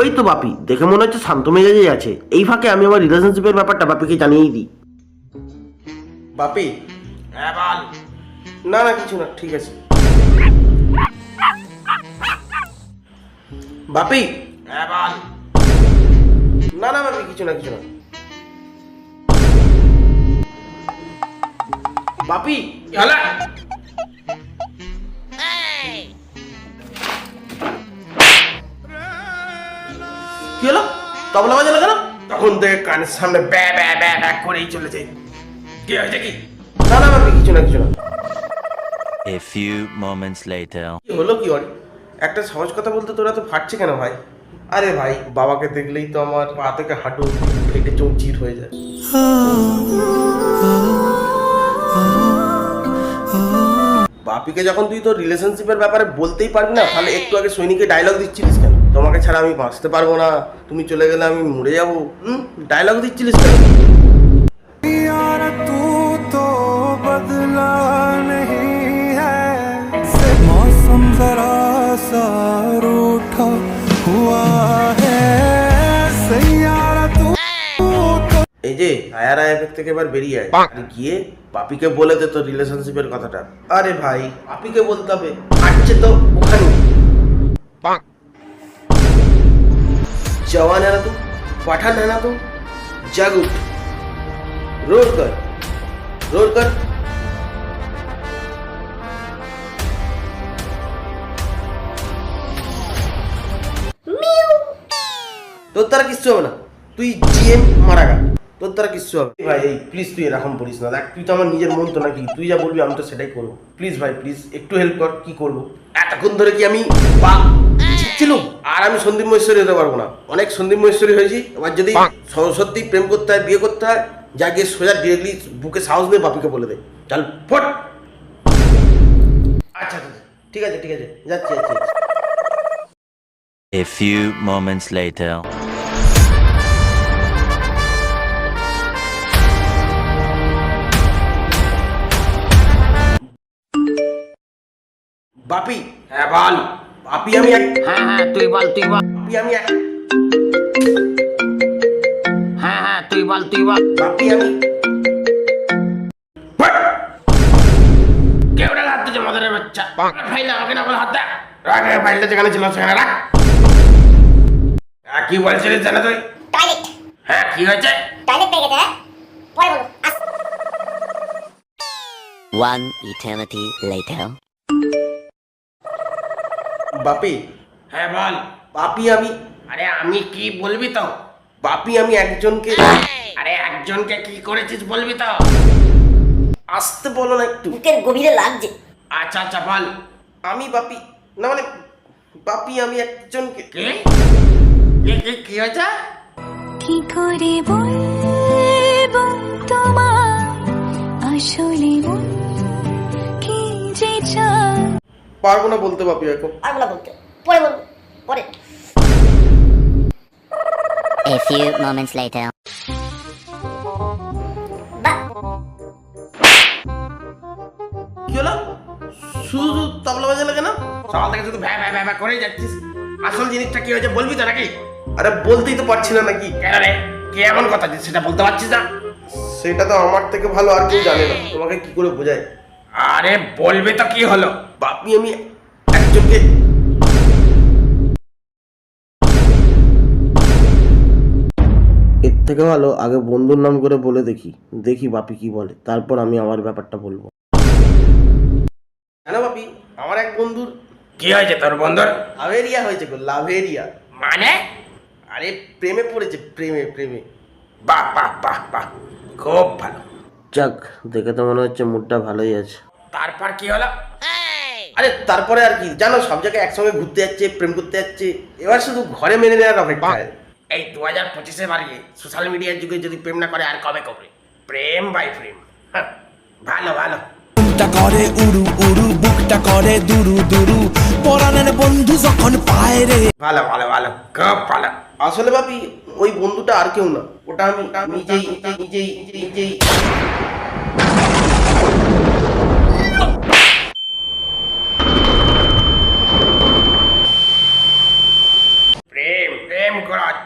ওই তো বাপি, দেখে মনে হচ্ছে শান্ত মেজাজেই আছে। এই ফাঁকে আমি আমার রিলেশনশিপের ব্যাপারটা বাপিকে জানিয়েই দিই। বাপি। হ্যাঁ বল। না না কিছু না, ঠিক আছে। বাপি। হ্যাঁ বল। না না বাপি, কিছু না কিছু না। বাপি। কি হলো? কি হলো? তবলা বাজালো কেন? তখন থেকে কানের সামনে ব্যা ব্যা ব্যা ব্যা করেই চলেছে। কি হয়েছে কি? না না বাপি, কিছু না কিছু না। A few moments later. কি হলো কি ওর? একটা সহজ কথা বলতে তোরা তো ফাটছে কেন ভাই? আরে ভাই, বাবাকে দেখলেই তো আমার পা থেকে হাঁটু ফেটে চৌচির হয়ে যায়। বাপিকে যখন তুই তোর রিলেশনশিপের ব্যাপারে বলতেই পারবি না, তাহলে একটু আগে সৈনিকে ডায়লগ দিচ্ছিলিস কেন? তোমাকে ছাড়া আমি বাঁচতে পারবো না, তুমি চলে গেলে আমি মরে যাবো। ডায়লগ দিচ্ছিলিস কেন? यार तू तो बदला नहीं है, मौसम जरा सा रूठा हुआ है, सैयारा तू तो। এই যে আয়ারা এফেক্ট থেকে এবার বেরিয়ে আয়, আর গিয়ে বাপিকে বলে দে তোর রিলেশনশিপের কথাটা। আরে ভাই, বাপিকে বলতে হবে, আসছে তো ওখানে। जवान है ना तू, पठान है ना तू, जाग उठ, रोल कर, रोल कर। তোর দ্বারা কিচ্ছু হবে না, তুই জিএম মারা গা, তোর দ্বারা কিচ্ছু হবে ভাই। এই প্লিজ তুই এরকম বলিস না, দেখ তুই তো আমার নিজের মন তো নাকি, তুই যা বলবি আমি তো সেটাই করবো। প্লিজ ভাই প্লিজ একটু হেল্প কর। কি করবো? এতক্ষণ ধরে কি আমি ছিল? আর আমি সন্দীপ মহেশ্বরী হতে পারবো না, অনেক সন্দীপ মহেশ্বরী হয়েছি। এবার যদি সত্যি প্রেম করতে হয়, বিয়ে করতে হয়, যা গিয়ে সোজা ডিরেক্টলি বুকে সাহস নিয়ে বাপিকে বলে দে, চল ফট। আচ্ছা ঠিক আছে ঠিক আছে, যাচ্ছি যাচ্ছি। A few moments later. বাপি। হ্যাঁ বল। বাপি আমি হ্যাঁ হ্যাঁ তুই বল তুই বল। বাপি আমি হ্যাঁ হ্যাঁ তুই বল তুই বল। বাপি আমি কেউ না হাত দিচ্ছে মদের বাচ্চা। ফাইল আমাকে না বলে হাত দে। রাখ ফাইলটা যেখানে ছিল সেখানে রাখ। কি বলছিলিস জানা তুই? টয়লেট হ্যাঁ কি হয়েছে? টয়লেট পেয়ে গেছে, হ্যাঁ পরে বলো। One eternity later. বাপি। হ্যাঁ বল। বাপি আমি আরে আমি কি বলবি তো? বাপি আমি একজনকে। আরে একজনকে কি করেছিস বলবি তো? আসতে বলো না একটু। বুকের গভীরে লাগছে। আচ্ছা আচ্ছা বল। আমি বাপি না মানে বাপি আমি একজনকে। কি কি হয়েছে? কি করে বলবো তোমায় আসলে মন কি যে চায়। পারবো না বলতে বাপি এখন। পারবো না বলতে, পরে বলবো পরে। A few moments later. কি হলো? শুধু তবলা বাজালে কেন? সকাল থেকে শুধু ভ্যা ভ্যা ভ্যা ভ্যা করেই যাচ্ছিস। আসল জিনিসটা কি হয়েছে বলবি তো নাকি? আরে বলতেই তো পারছি না নাকি? কেন রে? কি এমন কথা যে সেটা বলতে পারছিস না? সেটা তো আমার থেকে ভালো আর কেউ জানে না, তোমাকে কি করে বোঝাই? আরে বলবি তো কি হলো? বাপি আমি একজনকে। এর থেকে ভালো আগে বন্ধুর নাম করে বলে দেখি, দেখি বাপি কি বলে, তারপর আমি আমার ব্যাপারটা বলবো। হ্যালো বাপি, আমার এক বন্ধুর কি হয়েছে তোর বন্ধুর? লাভেরিয়া হয়েছে গো, লাভেরিয়া। মানে? আরে প্রেমে পড়েছে, প্রেমে প্রেমে। বাহ বাহ বাহ বাহ, খুব ভালো। যাক, দেখে তো মনে হচ্ছে মুডটা ভালোই আছে। তারপর কি হলো? আরে তারপরে আর কি জানো, সব জায়গায় একসঙ্গে ঘুরতে যাচ্ছে, প্রেম করতে যাচ্ছে, এবার শুধু ঘরে মেনে নেওয়ার অপেক্ষায়। এই 2025-এ বাড়িয়ে সোশ্যাল মিডিয়ার যুগে যদি প্রেম না করে আর কবে করবে? প্রেম বাই প্রেম। হ্যাঁ, ভালো ভালো। বুকটা করে উড়ু উড়ু, বুকটা করে দুরু দুরু, পরাণের বন্ধু যখন পায় রে। ভালো ভালো ভালো, খুব ভালো। আসলে বাপি ওই বন্ধুটা আর কেউ না, ওটা আমি নিজেই নিজেই নিজেই। প্রেম প্রেম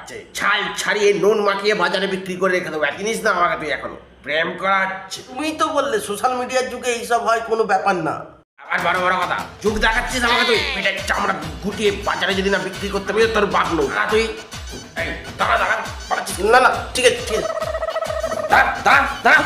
করাচ্ছে, ছাল ছাড়িয়ে নুন মাখিয়ে বাজারে বিক্রি করে রেখে দেবো, চিনিস না আমাকে তুই এখনো প্রেম করাচ্ছে। তুমিই তো বললে সোশ্যাল মিডিয়ার যুগে এইসব হয় কোনো ব্যাপার না। আবার বড় বড় কথা যুগ দেখাচ্ছিস আমাকে তুই, পেটের চামড়া গুটিয়ে বাজারে যদি না বিক্রি করতে পারি তোর বাপ নো তুই। এই দাঁড়া দাঁড়া, না না ঠিক আছে ঠিক আছে। দাঁড়া দাঁড়া দাঁড়া।